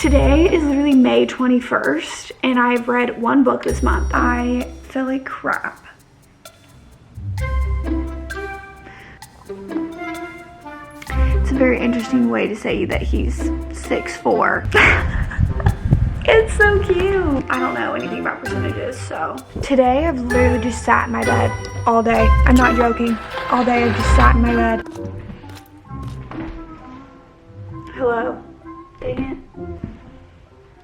Today is literally May 21st and I've read one book this month. I feel like crap. It's a very interesting way to say that he's 6'4". It's so cute. I don't know anything about percentages, so. Today I've literally just sat in my bed all day. I'm not joking. All day I've just sat in my bed. Hello. Dang it.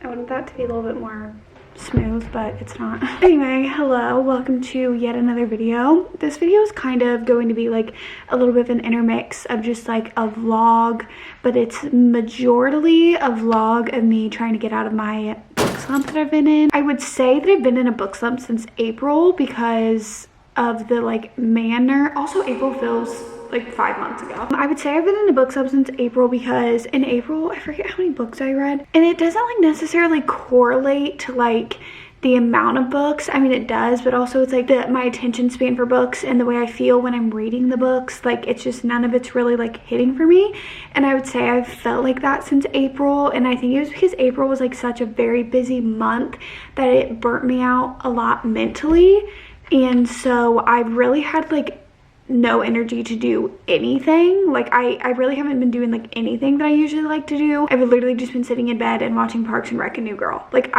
I wanted that to be a little bit more smooth, but it's not. Anyway, hello, welcome to yet another video. This video is kind of going to be like a little bit of an intermix of just like a vlog, but it's majorly a vlog of me trying to get out of my book slump that I've been in. I would say that I've been in a book slump since April because of the like manner. Also, April feels like 5 months ago. I would say I've been in a book slump since April because in April, I forget how many books I read. And it doesn't like necessarily correlate to like the amount of books. I mean, it does, but also it's like my attention span for books and the way I feel when I'm reading the books. Like it's just none of it's really like hitting for me. And I would say I've felt like that since April. And I think it was because April was like such a very busy month that it burnt me out a lot mentally. And so I've really had like no energy to do anything. Like I really haven't been doing like anything that I usually like to do. I've literally just been sitting in bed and watching Parks and Rec and New Girl. Like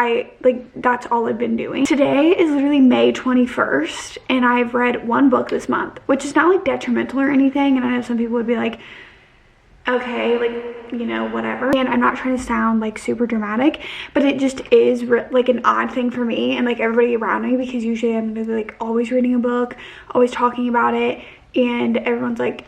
that's all I've been doing. Today is literally May 21st and I've read one book this month, which is not like detrimental or anything. And I know some people would be like, okay, like, you know, whatever. And I'm not trying to sound like super dramatic, but it just is like an odd thing for me and like everybody around me, because usually I'm really like always reading a book, always talking about it, and everyone's like,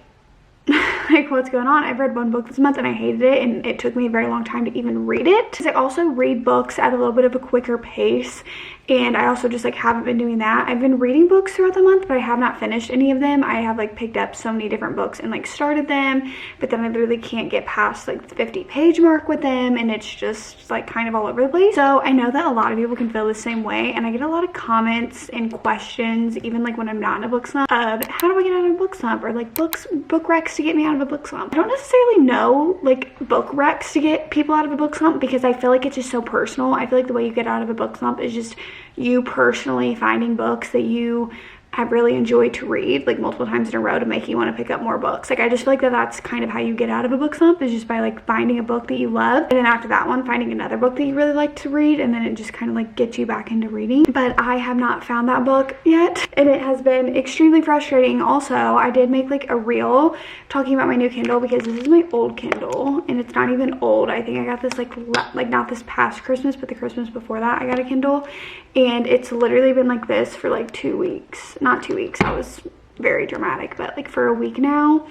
like, what's going on? I've read one book this month and I hated it, and it took me a very long time to even read it. Because I also read books at a little bit of a quicker pace, and I also just like haven't been doing that. I've been reading books throughout the month, but I have not finished any of them. I have like picked up so many different books and like started them, but then I literally can't get past like the 50-page mark with them, and it's just like kind of all over the place. So I know that a lot of people can feel the same way, and I get a lot of comments and questions, even like when I'm not in a book slump, of how do I get out of a book slump, or like book recs to get me out of a book slump. I don't necessarily know like book recs to get people out of a book slump, because I feel like it's just so personal. I feel like the way you get out of a book slump is just you personally finding books that you have really enjoyed to read like multiple times in a row to make you want to pick up more books. Like I just feel like that's kind of how you get out of a book slump, is just by like finding a book that you love, and then after that one finding another book that you really like to read, and then it just kind of like gets you back into reading. But I have not found that book yet, and it has been extremely frustrating. Also, I did make like a reel talking about my new Kindle, because this is my old Kindle and it's not even old. I think I got this like not this past Christmas, but the Christmas before that I got a Kindle, and it's literally been like this for like 2 weeks. Not 2 weeks, I was very dramatic, but like for a week now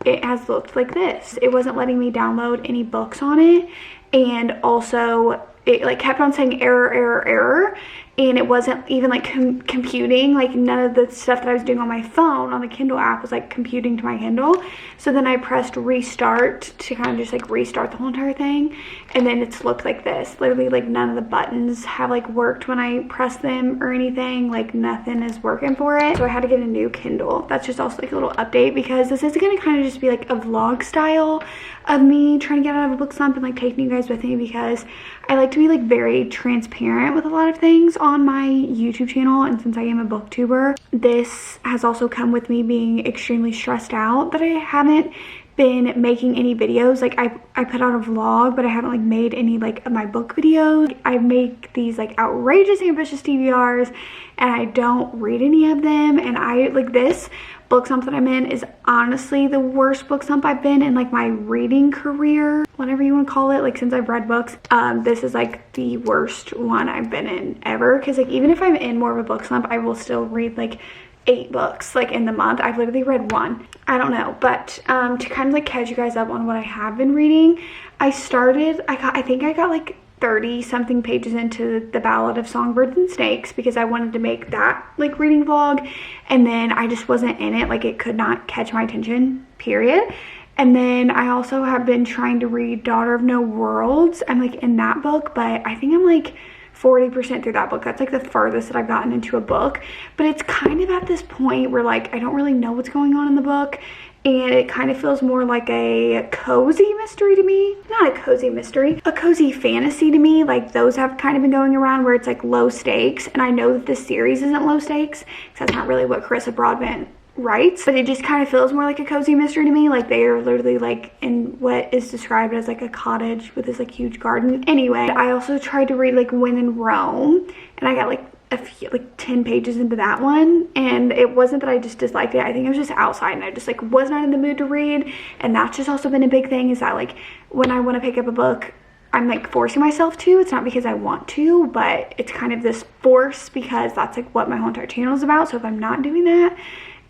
it has looked like this. It wasn't letting me download any books on it, and also it like kept on saying error, and it wasn't even like computing. Like none of the stuff that I was doing on my phone on the Kindle app was like computing to my Kindle. So then I pressed restart to kind of just like restart the whole entire thing, and then it's looked like this. Literally like none of the buttons have like worked when I press them or anything. Like nothing is working for it. So I had to get a new Kindle. That's just also like a little update, because this is gonna kind of just be like a vlog style of me trying to get out of a book slump and like taking you guys with me, because I like to be like very transparent with a lot of things on my YouTube channel. And since I am a booktuber, this has also come with me being extremely stressed out that I haven't been making any videos. Like I put out a vlog, but I haven't like made any like of my book videos. I make these like outrageous ambitious TBRs and I don't read any of them, and I like this book slump that I'm in is honestly the worst book slump I've been in like my reading career, whatever you want to call it, like since I've read books. This is like the worst one I've been in ever, because like even if I'm in more of a book slump, I will still read like 8 books like in the month. I've literally read 1. I don't know, but to kind of like catch you guys up on what I have been reading, I think I got like 30 something pages into The Ballad of Songbirds and Snakes, because I wanted to make that like reading vlog, and then I just wasn't in it. Like it could not catch my attention, period. And then I also have been trying to read Daughter of No Worlds. I'm like in that book, but I think I'm like 40% through that book. That's like the furthest that I've gotten into a book, but it's kind of at this point where like I don't really know what's going on in the book, and it kind of feels more like a cozy mystery to me. Not a cozy mystery, a cozy fantasy to me. Like those have kind of been going around where it's like low stakes, and I know that this series isn't low stakes because that's not really what Carissa Broadbent writes, but it just kind of feels more like a cozy mystery to me. Like they are literally like in what is described as like a cottage with this like huge garden. Anyway, I also tried to read like When in Rome, and I got like a few, like 10 pages into that one, and it wasn't that I just disliked it. I think I was just outside and I just like was not in the mood to read. And that's just also been a big thing, is that like when I want to pick up a book, I'm like forcing myself to. It's not because I want to, but it's kind of this force because that's like what my whole entire channel is about. So if I'm not doing that,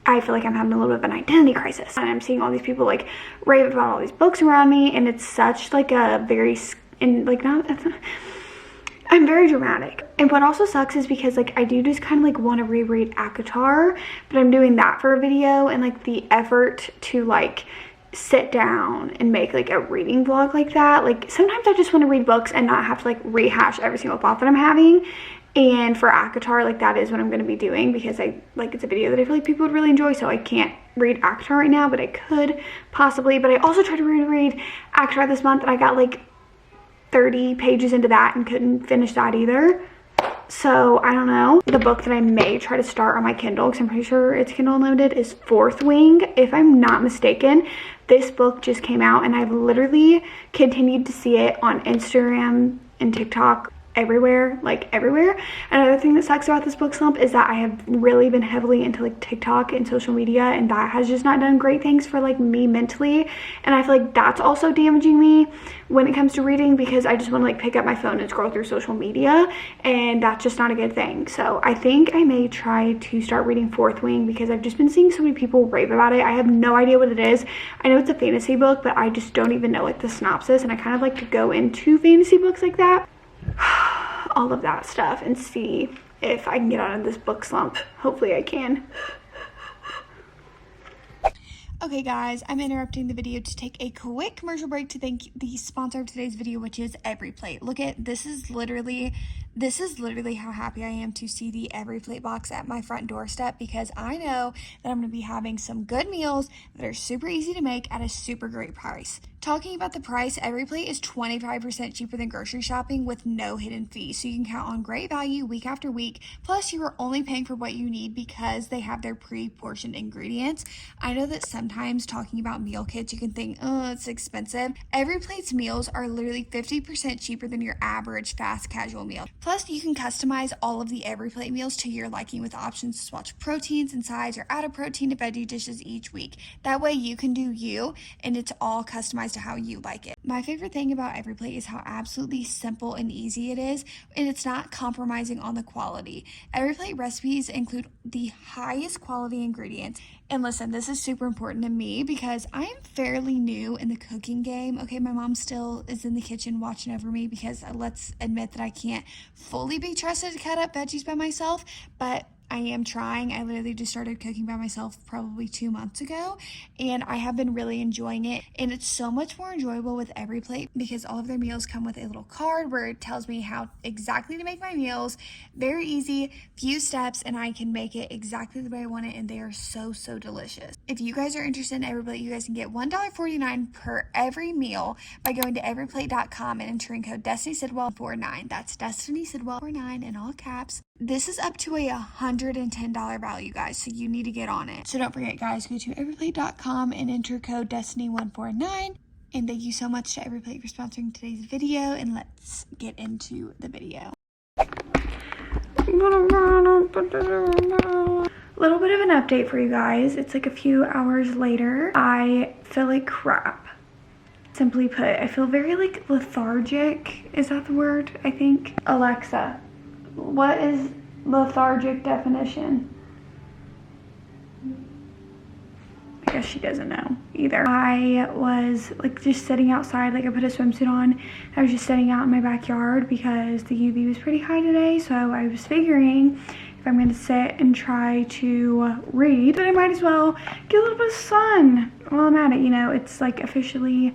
I feel like I'm having a little bit of an identity crisis, and I'm seeing all these people like rave about all these books around me, and it's such like a very, and like not, I'm very dramatic. And what also sucks is because like I do just kind of like want to reread ACOTAR, but I'm doing that for a video, and like the effort to like sit down and make like a reading vlog like that, like sometimes I just want to read books and not have to like rehash every single thought that I'm having. And for ACOTAR, like that is what I'm going to be doing, because I like, it's a video that I feel like people would really enjoy. So I can't read ACOTAR right now, but I could possibly. But I also tried to reread ACOTAR this month, and I got like 30 pages into that and couldn't finish that either. So I don't know. The book that I may try to start on my Kindle, because I'm pretty sure it's Kindle Unlimited, is Fourth Wing, if I'm not mistaken. This book just came out, and I've literally continued to see it on Instagram and TikTok, everywhere, like everywhere. Another thing that sucks about this book slump is that I have really been heavily into like TikTok and social media, and that has just not done great things for like me mentally. And I feel like that's also damaging me when it comes to reading, because I just want to like pick up my phone and scroll through social media, and that's just not a good thing. So I think I may try to start reading Fourth Wing, because I've just been seeing so many people rave about it. I have no idea what it is. I know it's a fantasy book, but I just don't even know like the synopsis, and I kind of like to go into fantasy books like that, all of that stuff, and see if I can get out of this book slump. Hopefully I can. Okay guys, I'm interrupting the video to take a quick commercial break to thank the sponsor of today's video, which is EveryPlate. Look at this, is literally how happy I am to see the EveryPlate box at my front doorstep, because I know that I'm going to be having some good meals that are super easy to make at a super great price. Talking about the price, EveryPlate is 25% cheaper than grocery shopping with no hidden fees, so you can count on great value week after week. Plus, you are only paying for what you need because they have their pre-portioned ingredients. I know that sometimes talking about meal kits, you can think, oh, it's expensive. EveryPlate's meals are literally 50% cheaper than your average fast casual meal. Plus, you can customize all of the EveryPlate meals to your liking with options to swatch proteins and sides or add a protein to veggie dishes each week. That way you can do you, and it's all customized to how you like it. My favorite thing about EveryPlate is how absolutely simple and easy it is, and it's not compromising on the quality. EveryPlate recipes include the highest quality ingredients. And listen, this is super important to me because I am fairly new in the cooking game. Okay, my mom still is in the kitchen watching over me, because let's admit that I can't fully be trusted to cut up veggies by myself, but I am trying. I literally just started cooking by myself probably 2 months ago, and I have been really enjoying it. And it's so much more enjoyable with EveryPlate because all of their meals come with a little card where it tells me how exactly to make my meals. Very easy, few steps, and I can make it exactly the way I want it, and they are so delicious. If you guys are interested in EveryPlate, you guys can get $1.49 per every meal by going to everyplate.com and entering code DestinySidwell49. That's DestinySidwell49 in all caps. This is up to a $110 value, guys, so you need to get on it. So don't forget, guys, go to everyplate.com and enter code Destiny149. And thank you so much to EveryPlate for sponsoring today's video, and let's get into the video. Little bit of an update for you guys. It's like a few hours later. I feel like crap. Simply put, I feel very like lethargic. Is that the word? I think. Alexa, what is lethargic definition? I guess she doesn't know either. I was like just sitting outside, like I put a swimsuit on. I was just sitting out in my backyard because the UV was pretty high today. So I was figuring if I'm gonna sit and try to read, then I might as well get a little bit of sun while I'm at it. You know, it's like officially,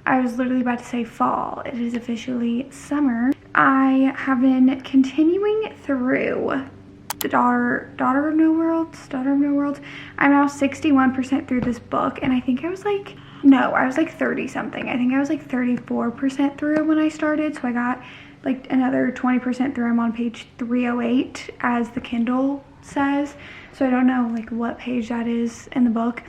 I was literally about to say fall. It is officially summer. I have been continuing through the Daughter of No Worlds. I'm now 61% through this book, and I think I was like, no, I was like 30 something. I think I was like 34% through when I started, so I got like another 20% through. I'm on page 308 as the Kindle says, so I don't know like what page that is in the book,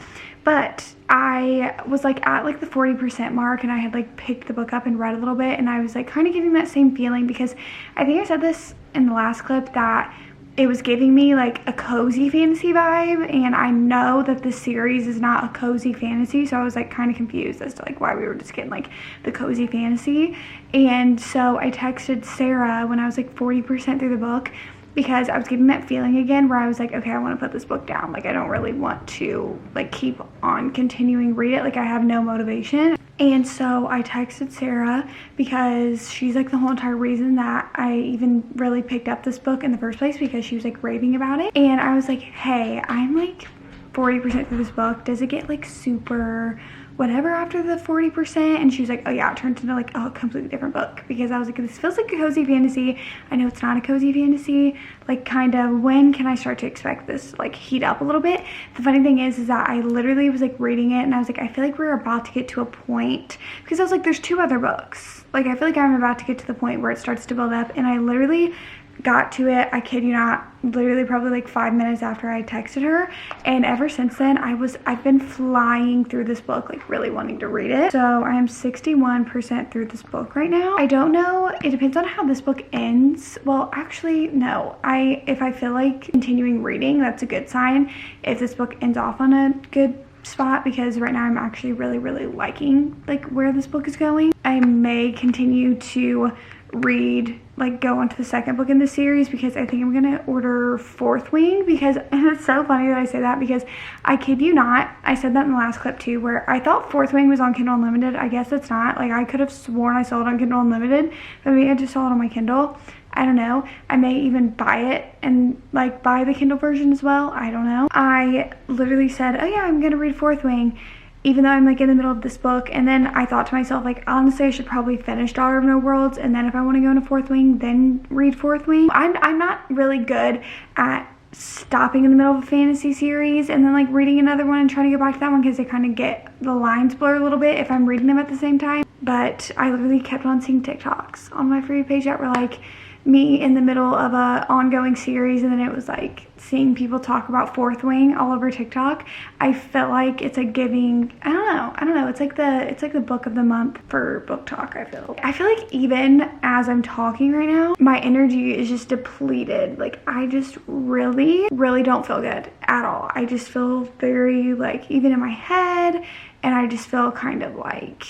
but I was like at like the 40% mark, and I had like picked the book up and read a little bit, and I was like kind of getting that same feeling, because I think I said this in the last clip that it was giving me like a cozy fantasy vibe, and I know that this series is not a cozy fantasy, so I was like kind of confused as to like why we were just getting like the cozy fantasy. And so I texted Sarah when I was like 40% through the book, because I was getting that feeling again where I was like, okay, I want to put this book down. Like, I don't really want to like keep on continuing read it. Like, I have no motivation. And so I texted Sarah, because she's like the whole entire reason that I even really picked up this book in the first place, because she was like raving about it. And I was like, hey, I'm like 40% through this book. Does it get like super whatever after the 40%? And she was like, oh yeah, it turns into like a completely different book. Because I was like, this feels like a cozy fantasy. I know it's not a cozy fantasy. Like, kind of, when can I start to expect this like heat up a little bit? The funny thing is that I literally was like reading it, and I was like, I feel like we're about to get to a point, because I was like, there's 2 other books. Like, I feel like I'm about to get to the point where it starts to build up, and I literally got to it, I kid you not, literally probably like 5 minutes after I texted her, and ever since then I've been flying through this book, like really wanting to read it. So I am 61% through this book right now. I don't know, it depends on how this book ends. Well, actually no, if I feel like continuing reading, that's a good sign if this book ends off on a good spot, because right now I'm actually really liking like where this book is going. I may continue to read, like go on to the second book in the series, because I think I'm gonna order Fourth Wing, because, and it's so funny that I say that, because I kid you not, I said that in the last clip too, where I thought Fourth Wing was on Kindle Unlimited. I guess it's not. Like, I could have sworn I saw it on Kindle Unlimited, but maybe I just saw it on my Kindle. I don't know. I may even buy it and like buy the Kindle version as well. I don't know. I literally said, oh yeah, I'm gonna read Fourth Wing, even though I'm like in the middle of this book. And then I thought to myself, like, honestly, I should probably finish Daughter of No Worlds, and then if I want to go into Fourth Wing, then read Fourth Wing. I'm not really good at stopping in the middle of a fantasy series and then like reading another one and trying to go back to that one, because they kind of get, the lines blur a little bit if I'm reading them at the same time. But I literally kept on seeing TikToks on my free page that were like me in the middle of a ongoing series, and then it was like seeing people talk about Fourth Wing all over TikTok. I felt like it's like giving, I don't know, it's like the book of the month for book talk. I feel like even as I'm talking right now, my energy is just depleted. Like, I just really don't feel good at all. I just feel very like, even in my head, and I just feel kind of like,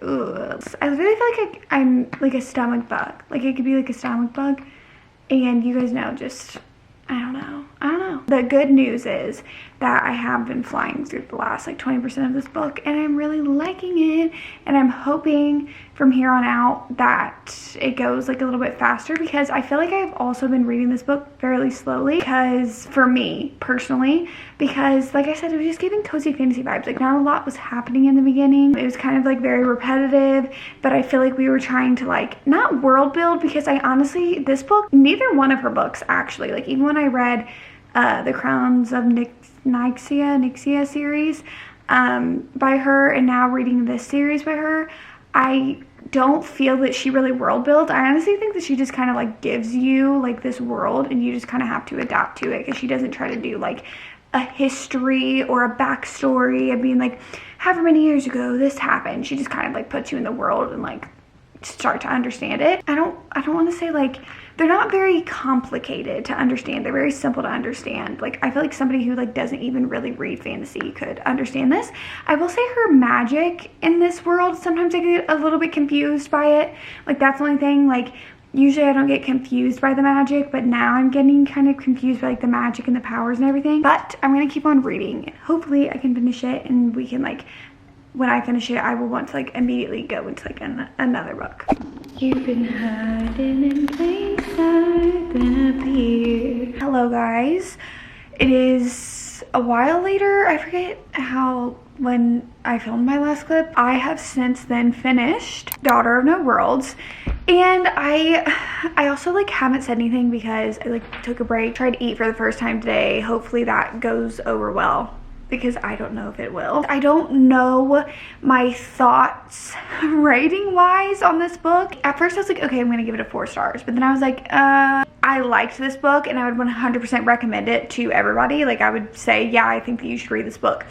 ugh. I really feel like I'm like a stomach bug. Like, it could be like a stomach bug, and you guys know, just, I don't know. The good news is that I have been flying through the last like 20% of this book, and I'm really liking it, and I'm hoping from here on out that it goes like a little bit faster, because I feel like I've also been reading this book fairly slowly, because for me personally, because like I said, it was just giving cozy fantasy vibes. Like, not a lot was happening in the beginning. It was kind of like very repetitive, but I feel like we were trying to like not world build, because I honestly, this book, neither one of her books actually, like even when I read the Crowns of Nixia series by her, and now reading this series by her, I don't feel that she really world builds. I honestly think that she just kind of like gives you like this world, and you just kind of have to adapt to it, because she doesn't try to do like a history or a backstory of being like, however many years ago this happened. She just kind of like puts you in the world and like start to understand it. I don't want to say like, they're not very complicated to understand. They're very simple to understand. Like, I feel like somebody who like doesn't even really read fantasy could understand this. I will say her magic in this world, sometimes I get a little bit confused by it. Like, that's the only thing. Like, usually I don't get confused by the magic, but now I'm getting kind of confused by like the magic and the powers and everything. But I'm gonna keep on reading. Hopefully I can finish it, and we can like, when I finish it, I will want to like immediately go into like another book. You've been hiding in plain sight, then appear. Hello guys, it is a while later. I forget how when I filmed my last clip. I have since then finished Daughter of No Worlds, and I also like haven't said anything because I like took a break, tried to eat for the first time today. Hopefully that goes over well, because I don't know if it will. I don't know my thoughts writing wise on this book. At first I was like, okay, I'm gonna give it a 4 stars, but then I was like, I liked this book and I would 100% recommend it to everybody. Like, I would say, yeah, I think that you should read this book.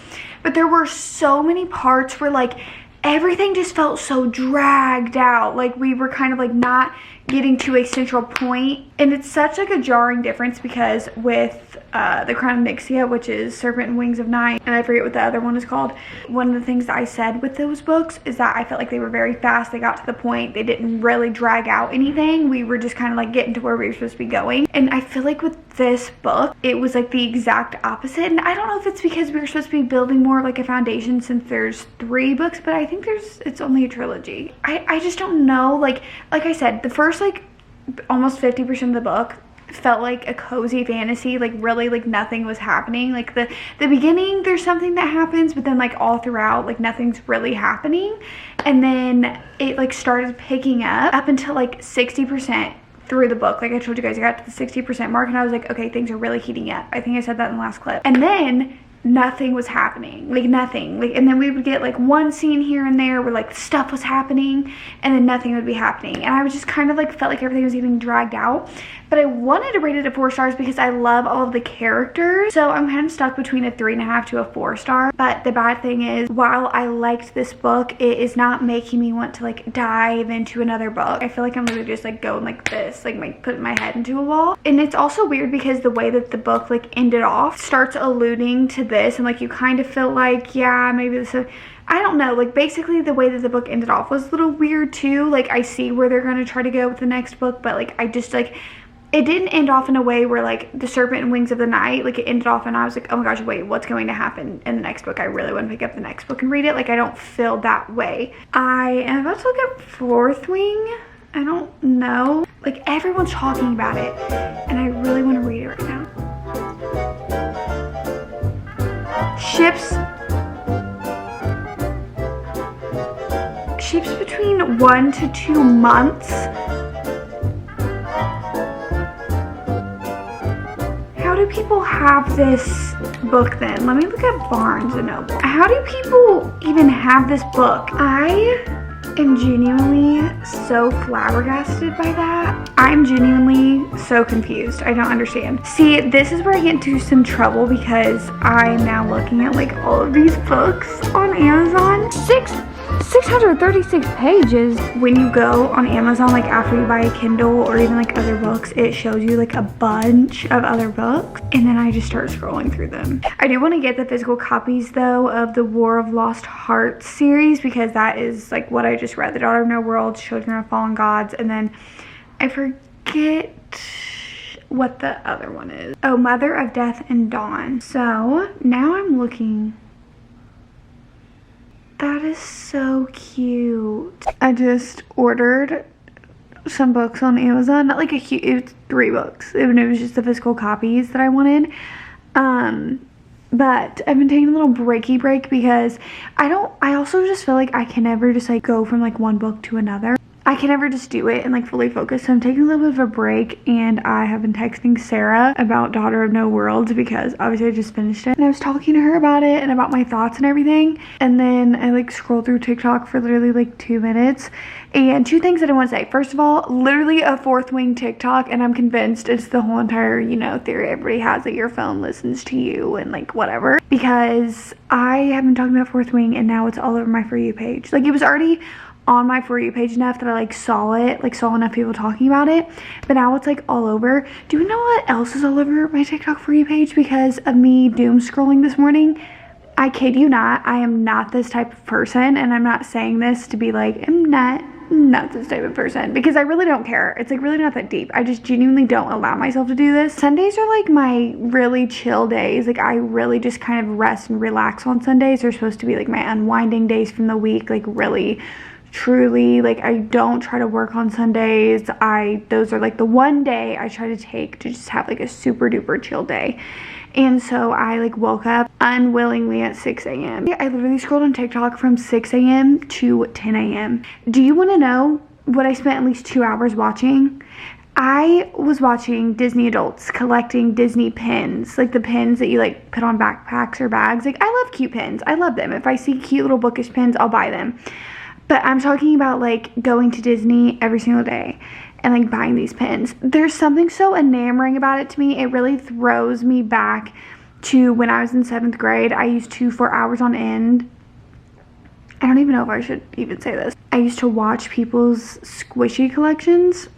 But there were so many parts where like everything just felt so dragged out. Like, we were kind of like not getting to a central point. And it's such like a jarring difference because with The Crown of Nixia, which is Serpent and Wings of Night, and I forget what the other one is called. One of the things that I said with those books is that I felt like they were very fast. They got to the point. They didn't really drag out anything. We were just kind of like getting to where we were supposed to be going. And I feel like with this book, it was like the exact opposite. And I don't know if it's because we were supposed to be building more like a foundation since there's 3 books, but I think it's only a trilogy. I just don't know. Like I said, the first like almost 50% of the book felt like a cozy fantasy. Like, really, like nothing was happening. Like the beginning, there's something that happens, but then like all throughout, like nothing's really happening. And then it like started picking up until like 60% through the book. Like I told you guys, I got to the 60% mark and I was like, okay, things are really heating up. I think I said that in the last clip. And then nothing was happening, like nothing. Like, and then we would get like one scene here and there where like stuff was happening and then nothing would be happening. And I was just kind of like felt like everything was getting dragged out. But I wanted to rate it a 4 stars because I love all of the characters. So I'm kind of stuck between a 3.5 to a 4 star. But the bad thing is, while I liked this book, it is not making me want to like dive into another book. I feel like I'm literally just like going like this, like putting my head into a wall. And it's also weird because the way that the book like ended off starts alluding to this, and like you kind of feel like, yeah, maybe this is, I don't know, like basically the way that the book ended off was a little weird too. Like, I see where they're going to try to go with the next book, but like I just like, it didn't end off in a way where like the Serpent and Wings of the Night, like it ended off and I was like, oh my gosh, wait, what's going to happen in the next book? I really want to pick up the next book and read it. Like, I don't feel that way. I am about to look up Fourth Wing. I don't know, like everyone's talking about it and I really want to read it right now. Ships between 1 to 2 months. How do people have this book then? Let me look at Barnes & Noble. How do people even have this book? I am genuinely so flabbergasted by that. I'm genuinely so confused. I don't understand. See, this is where I get into some trouble because I'm now looking at like all of these books on Amazon. 636 pages. When you go on Amazon, like after you buy a Kindle or even like other books, it shows you like a bunch of other books, and then I just start scrolling through them. I do want to get the physical copies though of the War of Lost Hearts series because that is like what I just read. The Daughter of No Worlds, Children of Fallen Gods, and then I forget what the other one is. Oh, Mother of Death and Dawn. So now I'm looking. That is so cute. I just ordered some books on Amazon. Not like a huge, it was 3 books. It was just the physical copies that I wanted. But I've been taking a little breaky break because I also just feel like I can never just like go from like one book to another. I can never just do it and like fully focus. So I'm taking a little bit of a break, and I have been texting Sarah about Daughter of No Worlds because obviously I just finished it. And I was talking to her about it and about my thoughts and everything. And then I like scrolled through TikTok for literally like 2 minutes. And 2 things that I want to say. First of all, literally a Fourth Wing TikTok, and I'm convinced it's the whole entire, you know, theory everybody has that your phone listens to you and like whatever. Because I have been talking about Fourth Wing and now it's all over my For You page. Like, it was already on my For You page enough that I like saw enough people talking about it, but now it's like all over. Do you know what else is all over my TikTok For You page because of me doom scrolling this morning? I kid you not, I am not this type of person, and I'm not saying this to be like, I'm not this type of person, because I really don't care. It's like really not that deep. I just genuinely don't allow myself to do this. Sundays are like my really chill days. Like, I really just kind of rest and relax on Sundays. They're supposed to be like my unwinding days from the week, like really truly. Like, I don't try to work on Sundays. Those are like the one day I try to take to just have like a super duper chill day. And so I like woke up unwillingly at 6 a.m. I literally scrolled on TikTok from 6 a.m. to 10 a.m. Do you want to know what I spent at least 2 hours watching? I was watching Disney adults collecting Disney pins, like the pins that you like put on backpacks or bags. Like, I love cute pins. I love them. If I see cute little bookish pins, I'll buy them. But I'm talking about like going to Disney every single day and like buying these pins. There's something so enamoring about it to me. It really throws me back to when I was in 7th grade. I used to, for hours on end, I don't even know if I should even say this, I used to watch people's squishy collections.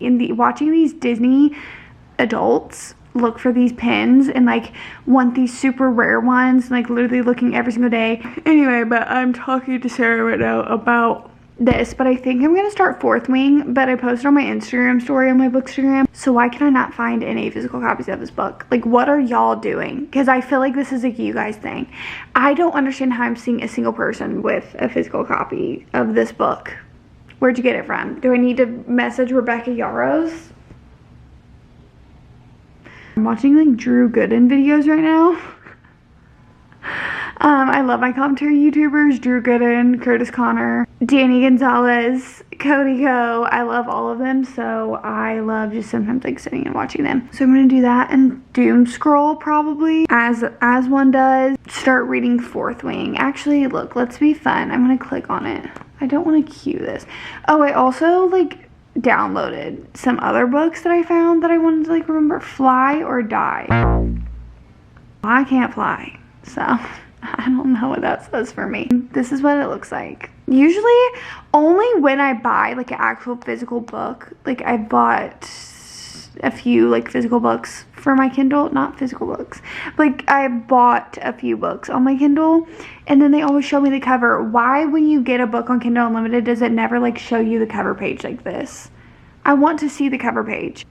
Watching these Disney adults look for these pins and like want these super rare ones, and like literally looking every single day. Anyway, but I'm talking to Sarah right now about this, but I think I'm gonna start 4th Wing. But I posted on my Instagram story on my Bookstagram, so why can I not find any physical copies of this book? Like, what are y'all doing? Because I feel like this is a you guys thing. I don't understand how I'm seeing a single person with a physical copy of this book. Where'd you get it from? Do I need to message Rebecca Yarros? I'm watching like Drew Gooden videos right now. I love my commentary YouTubers, Drew Gooden, Curtis Connor, Danny Gonzalez, Cody Go. I love all of them, so I love just sometimes like sitting and watching them. So I'm gonna do that and doom scroll probably, as one does. Start reading 4th Wing. Actually, look, let's be fun. I'm gonna click on it. I don't want to cue this. Oh, I also like downloaded some other books that I found that I wanted to like remember. Fly or Die. I can't fly, so I don't know what that says for me. This is what it looks like. Usually only when I buy like an actual physical book. Like, I bought a few like physical books for my Kindle, not physical books, like I bought a few books on my Kindle, and then they always show me the cover. Why, when you get a book on Kindle Unlimited, does it never like show you the cover page like this? I want to see the cover page.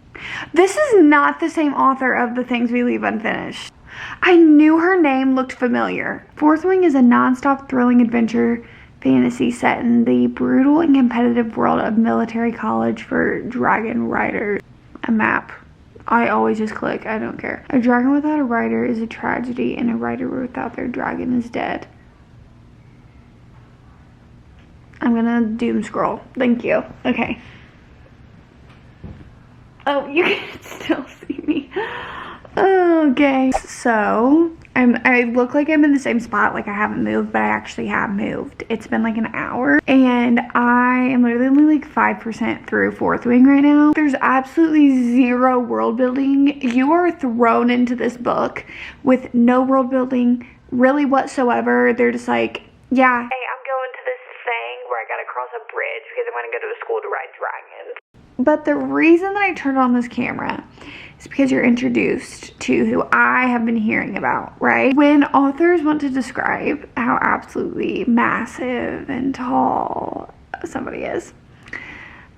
This is not the same author of The Things We Leave Unfinished. I knew her name looked familiar. 4th Wing is a non-stop thrilling adventure fantasy set in the brutal and competitive world of military college for dragon riders. A map. I always just click. I don't care. A dragon without a rider is a tragedy, and a rider without their dragon is dead. I'm gonna doom scroll. Thank you. Okay. Oh, you can still see me. Okay. So, I look like I'm in the same spot, like I haven't moved, but I actually have moved. It's been like an hour, and I am literally only like 5% through 4th Wing right now. There's absolutely zero world building. You are thrown into this book with no world building really whatsoever. They're just like, yeah, hey, I'm going to this thing where I gotta cross a bridge because I'm gonna go to a school to ride dragons. But the reason that I turned on this camera is because you're introduced to who I have been hearing about, right? When authors want to describe how absolutely massive and tall somebody is,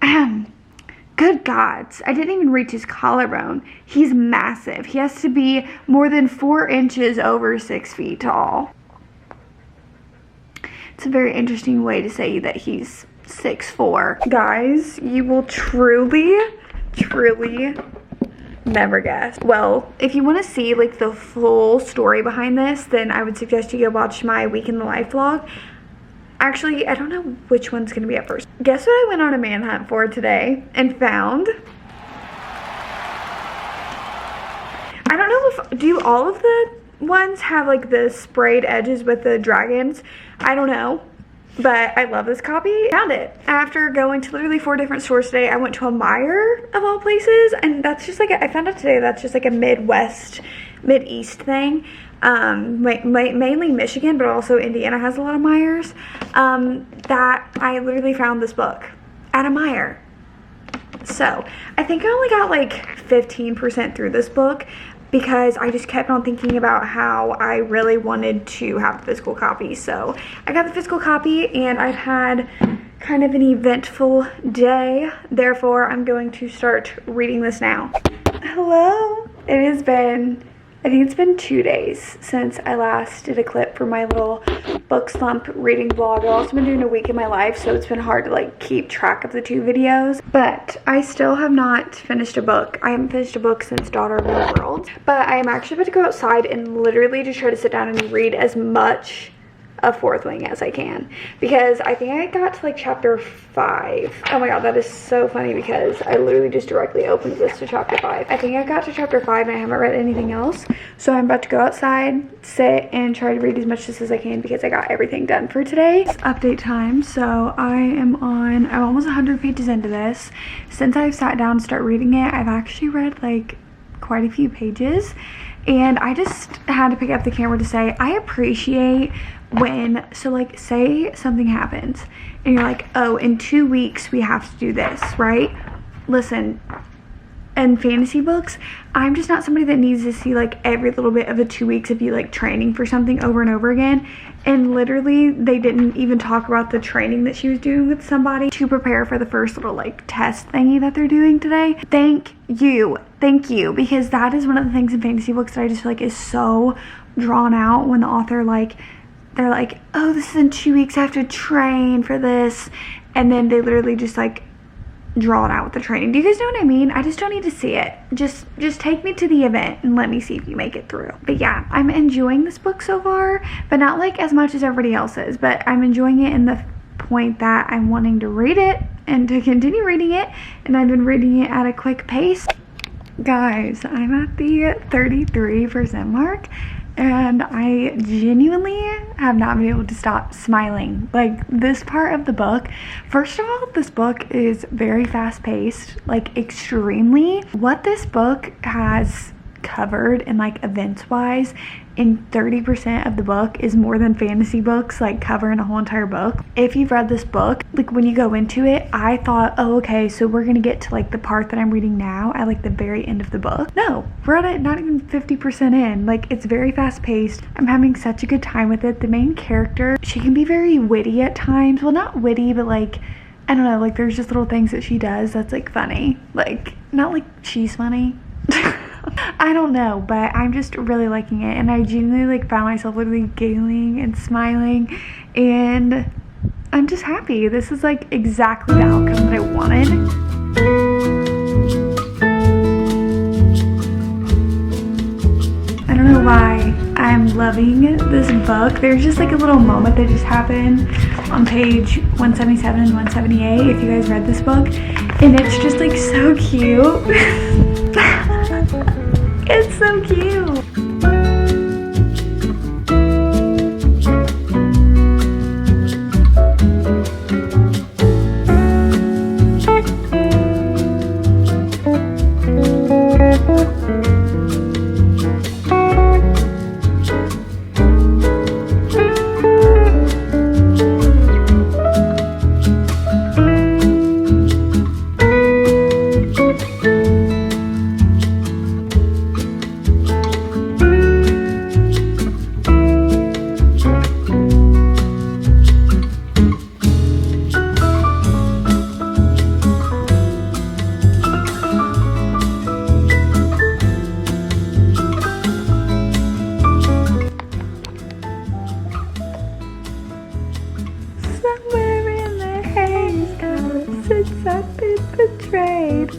good gods, I didn't even reach his collarbone. He's massive. He has to be more than 4 inches over 6 feet tall. It's a very interesting way to say that he's 6'4". Guys, you will truly never guess. Well, if you want to see like the full story behind this, then I would suggest you go watch my Week in the Life vlog. Actually, I don't know which one's gonna be up first. Guess what I went on a manhunt for today and found? I don't know if, do all of the ones have like the sprayed edges with the dragons? I don't know. But I love this copy. Found it. After going to literally 4 different stores today, I went to a Meijer of all places, and that's just like, I found out today that's just like a Mid-East thing. Mainly Michigan, but also Indiana has a lot of Meijers. That I literally found this book at a Meijer. So I think I only got like 15% through this book, because I just kept on thinking about how I really wanted to have a physical copy. So I got the physical copy, and I've had kind of an eventful day. Therefore, I'm going to start reading this now. Hello. It has been, I think it's been 2 days since I last did a clip for my little book slump reading vlog. I've also been doing a week in my life, so it's been hard to like keep track of the two videos. But I still have not finished a book. I haven't finished a book since Daughter of the World. But I am actually about to go outside and literally just try to sit down and read as much of Fourth Wing as I can, because I think I got to like chapter 5. Oh my god, that is so funny because I literally just directly opened this to chapter 5. I think I got to chapter 5 and I haven't read anything else, so I'm about to go outside, sit, and try to read as much as I can because I got everything done for today. It's update time. So I'm almost 100 pages into this. Since I've sat down to start reading it, I've actually read like quite a few pages, and I just had to pick up the camera to say I appreciate when, so like say something happens and you're like, oh, in 2 weeks we have to do this, right? Listen, in fantasy books, I'm just not somebody that needs to see like every little bit of the 2 weeks of you like training for something over and over again. And literally they didn't even talk about the training that she was doing with somebody to prepare for the first little like test thingy that they're doing today. Thank you, because that is one of the things in fantasy books that I just feel like is so drawn out, when the author like, they're like, oh, this is in 2 weeks, I have to train for this, and then they literally just like draw it out with the training. Do you guys know what I mean? I just don't need to see it. Just take me to the event and let me see if you make it through. But yeah, I'm enjoying this book so far, but not like as much as everybody else is, but I'm enjoying it in the point that I'm wanting to read it and to continue reading it, and I've been reading it at a quick pace. Guys, I'm at the 33% mark, and I genuinely have not been able to stop smiling. Like, this part of the book, first of all, this book is very fast paced, like extremely. What this book has covered in like events wise in 30% of the book is more than fantasy books like cover in a whole entire book. If you've read this book, like when you go into it, I thought, oh, okay, so we're gonna get to like the part that I'm reading now at like the very end of the book. No, we're at it not even 50% in. Like, it's very fast paced. I'm having such a good time with it. The main character, she can be very witty at times. Well, not witty, but like, I don't know, like there's just little things that she does that's like funny. Like, not like she's funny. I don't know, but I'm just really liking it, and I genuinely like found myself literally giggling and smiling, and I'm just happy. This is like exactly the outcome that I wanted. I don't know why I'm loving this book. There's just like a little moment that just happened on page 177 and 178 if you guys read this book, and it's just like so cute. It's so cute. I've been betrayed.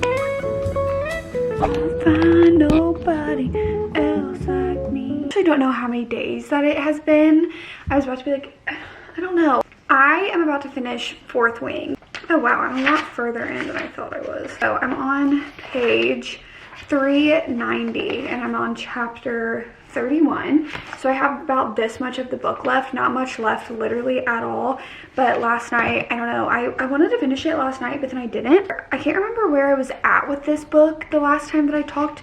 I'll find nobody else like me. I actually don't know how many days that it has been. I was about to be like, I don't know. I am about to finish Fourth Wing. Oh wow, I'm a lot further in than I thought I was. So I'm on page 390 and I'm on chapter 31. So I have about this much of the book left, not much left literally at all. But last night, I don't know, I wanted to finish it last night, but then I didn't. I can't remember where I was at with this book the last time that I talked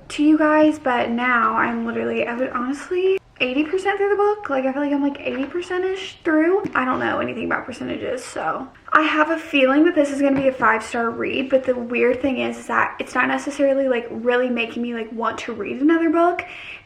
to you guys, but now I'm literally, I would honestly 80% through the book. Like, I feel like I'm like 80%ish through. I don't know anything about percentages, so I have a feeling that this is going to be a 5-star read. But the weird thing is that it's not necessarily like really making me like want to read another book.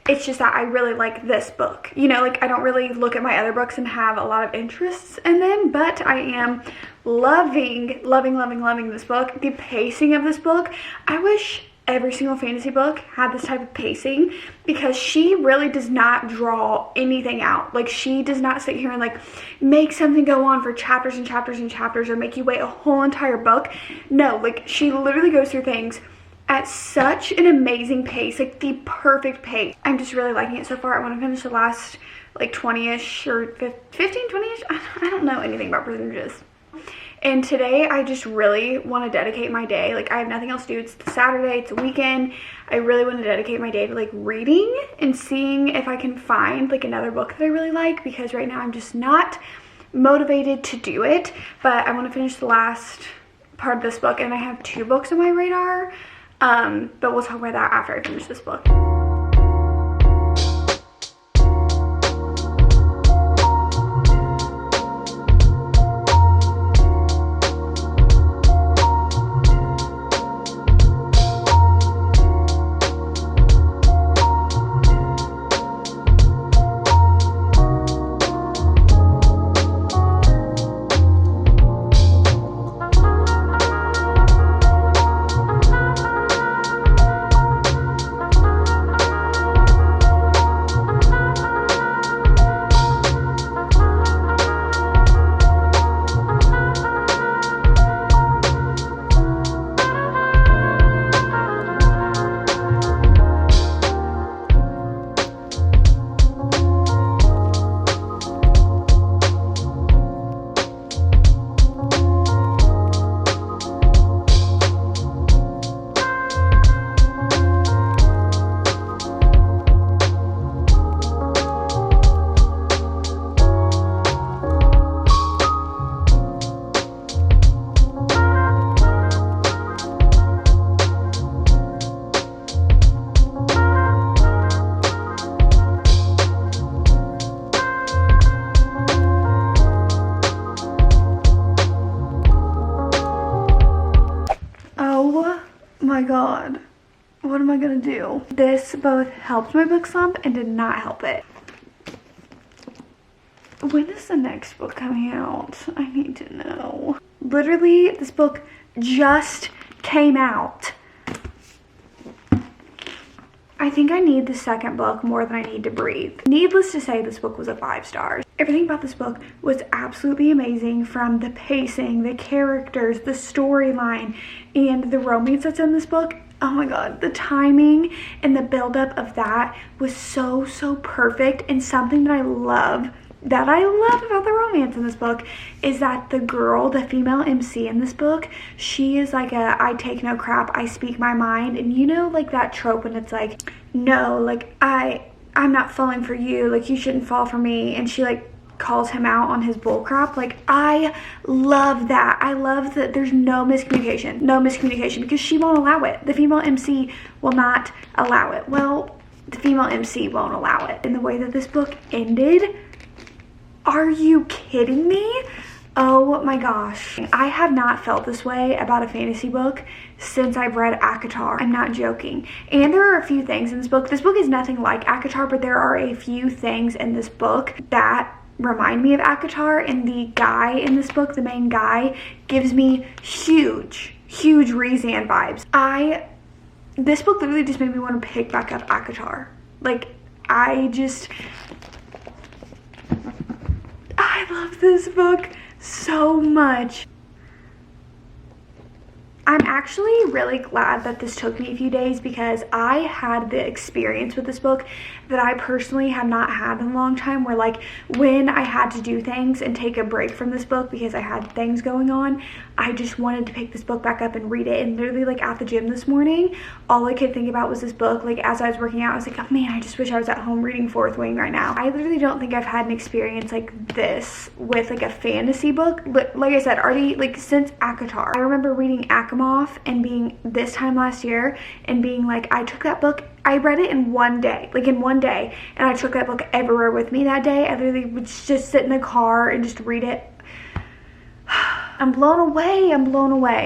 It's just that I really like this book, you know, like I don't really look at my other books and have a lot of interests in them, but I am loving this book. The pacing of this book, I wish every single fantasy book had this type of pacing, because she really does not draw anything out. Like, she does not sit here and like make something go on for chapters and chapters and chapters or make you wait a whole entire book. No, like, she literally goes through things at such an amazing pace, like the perfect pace. I'm just really liking it so far. I want to finish the last like 20-ish or 15, 20-ish. I don't know anything about percentages. And today I just really want to dedicate my day. Like, I have nothing else to do. It's Saturday, it's a weekend. I really want to dedicate my day to like reading and seeing if I can find like another book that I really like, because right now I'm just not motivated to do it. But I want to finish the last part of this book, and I have 2 books on my radar. But we'll talk about that after I finish this book. My god, what am I gonna do? This both helped my book slump and did not help it. When is the next book coming out? I need to know. Literally, this book just came out. I think I need the second book more than I need to breathe. Needless to say, this book was a 5 stars. Everything about this book was absolutely amazing, from the pacing, the characters, the storyline, and the romance that's in this book. Oh my god, the timing and the buildup of that was so perfect. And something that I love about the romance in this book is that the girl, the female MC in this book, she is like a I take no crap, I speak my mind. And you know, like that trope when it's like, no, like I'm not falling for you, like you shouldn't fall for me, and she like calls him out on his bullcrap. Like, I love that. I love that there's no miscommunication, because she won't allow it. The female MC will not allow it. Well, the female MC won't allow it. And the way that this book ended, are you kidding me? Oh my gosh. I have not felt this way about a fantasy book since I've read ACOTAR. I'm not joking. And there are a few things in this book. This book is nothing like ACOTAR, but there are a few things in this book that remind me of ACOTAR. And the guy in this book, the main guy, gives me huge Rezan vibes. This book literally just made me want to pick back up ACOTAR. Like, I love this book so much. I'm actually really glad that this took me a few days, because I had the experience with this book that I personally have not had in a long time, where like when I had to do things and take a break from this book because I had things going on, I just wanted to pick this book back up and read it. And literally, like at the gym this morning, all I could think about was this book. Like as I was working out, I was like, oh man, I just wish I was at home reading Fourth Wing right now. I literally don't think I've had an experience like this with like a fantasy book. But like I said, already like since ACOTAR. I remember reading Asimov and being this time last year and being like, I took that book, I read it in one day, and I took that book everywhere with me that day. I literally would just sit in the car and just read it. I'm blown away.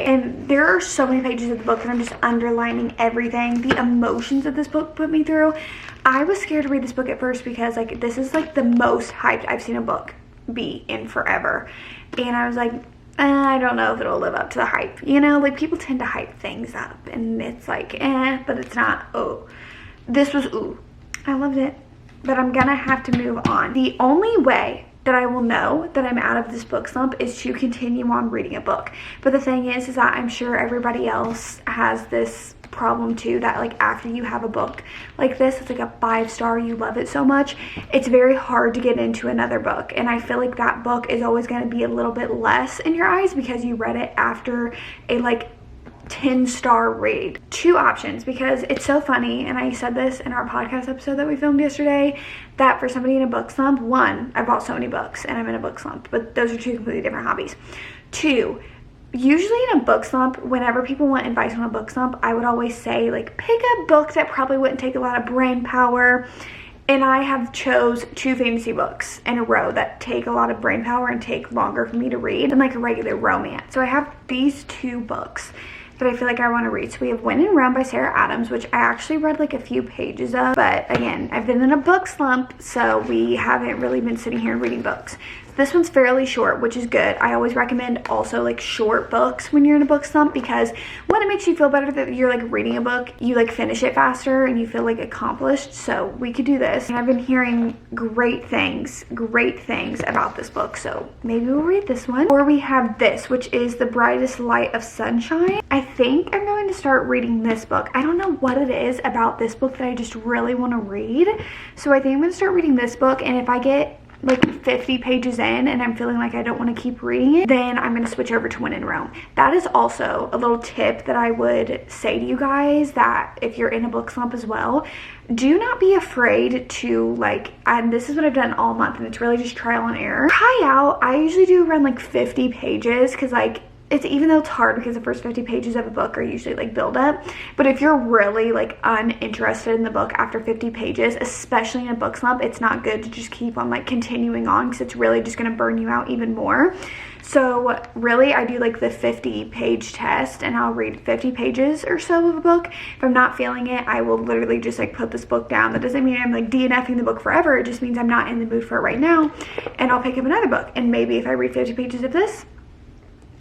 And there are so many pages of the book that I'm just underlining everything, the emotions that this book put me through. I was scared to read this book at first because like this is like the most hyped I've seen a book be in forever. And I was like, I don't know if it'll live up to the hype. You know, like people tend to hype things up and it's like, but it's not, oh. This was, ooh, I loved it. But I'm gonna have to move on. The only way that I will know that I'm out of this book slump is to continue on reading a book. But the thing is that I'm sure everybody else has this problem too, that like after you have a book like this, it's like a 5-star, you love it so much, it's very hard to get into another book. And I feel like that book is always going to be a little bit less in your eyes because you read it after a like 10-star read. Two options, because it's so funny, and I said this in our podcast episode that we filmed yesterday, that for somebody in a book slump, one, I bought so many books and I'm in a book slump, but those are two completely different hobbies. Two, usually in a book slump, whenever people want advice on a book slump, I would always say like pick a book that probably wouldn't take a lot of brain power. And I have chose 2 fantasy books in a row that take a lot of brain power and take longer for me to read than like a regular romance. So I have these 2 books that I feel like I want to read. So we have When in Rome by Sarah Adams, which I actually read like a few pages of, but again, I've been in a book slump, so we haven't really been sitting here reading books. This one's fairly short, which is good. I always recommend also like short books when you're in a book slump, because one, it makes you feel better that you're like reading a book, you like finish it faster and you feel like accomplished. So we could do this. And I've been hearing great things about this book, so maybe we'll read this one. Or we have this, which is The Brightest Light of Sunshine. I think I'm going to start reading this book. I don't know what it is about this book that I just really want to read. So I think I'm going to start reading this book, and if I get like 50 pages in and I'm feeling like I don't want to keep reading it, then I'm going to switch over to When in Rome. That is also a little tip that I would say to you guys, that if you're in a book slump as well, do not be afraid to like, and this is what I've done all month, and it's really just trial and error. Try out, I usually do around like 50 pages, because like it's, even though it's hard because the first 50 pages of a book are usually like build up, but if you're really like uninterested in the book after 50 pages, especially in a book slump, it's not good to just keep on like continuing on, because it's really just going to burn you out even more. So really, I do like the 50-page test, and I'll read 50 pages or so of a book. If I'm not feeling it, I will literally just like put this book down. That doesn't mean I'm like DNFing the book forever. It just means I'm not in the mood for it right now, and I'll pick up another book. And maybe if I read 50 pages of this,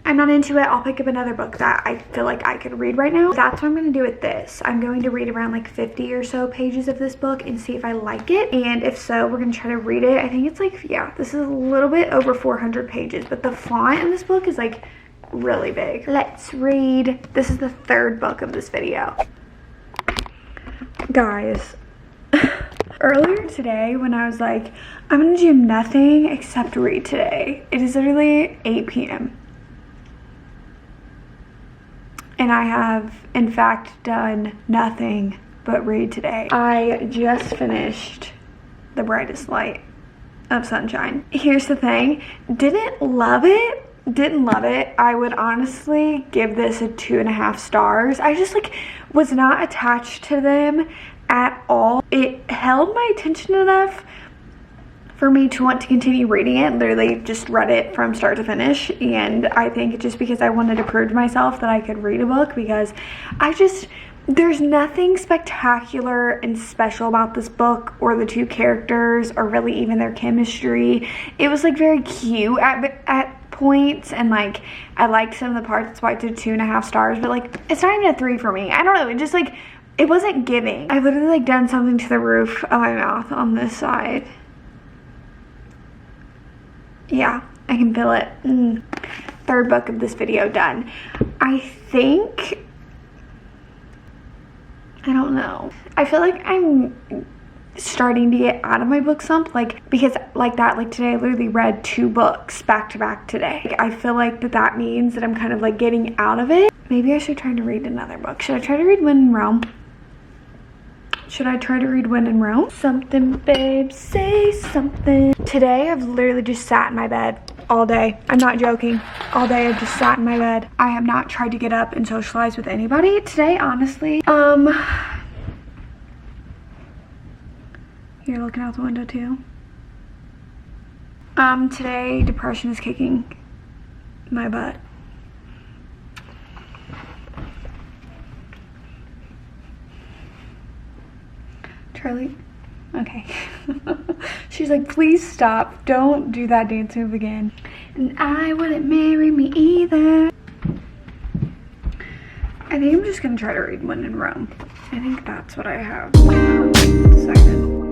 I'm not into it, I'll pick up another book that I feel like I could read right now. That's what I'm going to do with this. I'm going to read around like 50 or so pages of this book and see if I like it. And if so, we're going to try to read it. I think it's like, yeah, this is a little bit over 400 pages, but the font in this book is like really big. Let's read. This is the 3rd book of this video. Guys, earlier today when I was like, I'm going to do nothing except read today, it is literally 8 p.m. And I have, in fact, done nothing but read today. I just finished The Brightest Light of Sunshine. Here's the thing, didn't love it. I would honestly give this a 2.5 stars. I just like was not attached to them at all. It held my attention enough for me to want to continue reading it. Literally just read it from start to finish, and I think just because I wanted to prove to myself that I could read a book, because there's nothing spectacular and special about this book or the 2 characters or really even their chemistry. It was like very cute at points, and like I liked some of the parts. That's why I did 2.5 stars, but like it's not even a 3 for me. I don't know, it just like it wasn't giving. I literally like done something to the roof of my mouth on this side. Yeah, I can feel it. 3rd book of this video done. I think, I don't know. I feel like I'm starting to get out of my book slump, like, because like today I literally read 2 books back to back today. Like, I feel like that means that I'm kind of like getting out of it. Maybe I should try to read another book. Should I try to read When in Rome? Something, babe, say something. Today, I've literally just sat in my bed all day. I'm not joking. All day, I've just sat in my bed. I have not tried to get up and socialize with anybody today, honestly. You're looking out the window too? Today, depression is kicking my butt. Charlie, okay. She's like, please stop. Don't do that dance move again. And I wouldn't marry me either. I think I'm just gonna try to read When in Rome. I think that's what I have decided.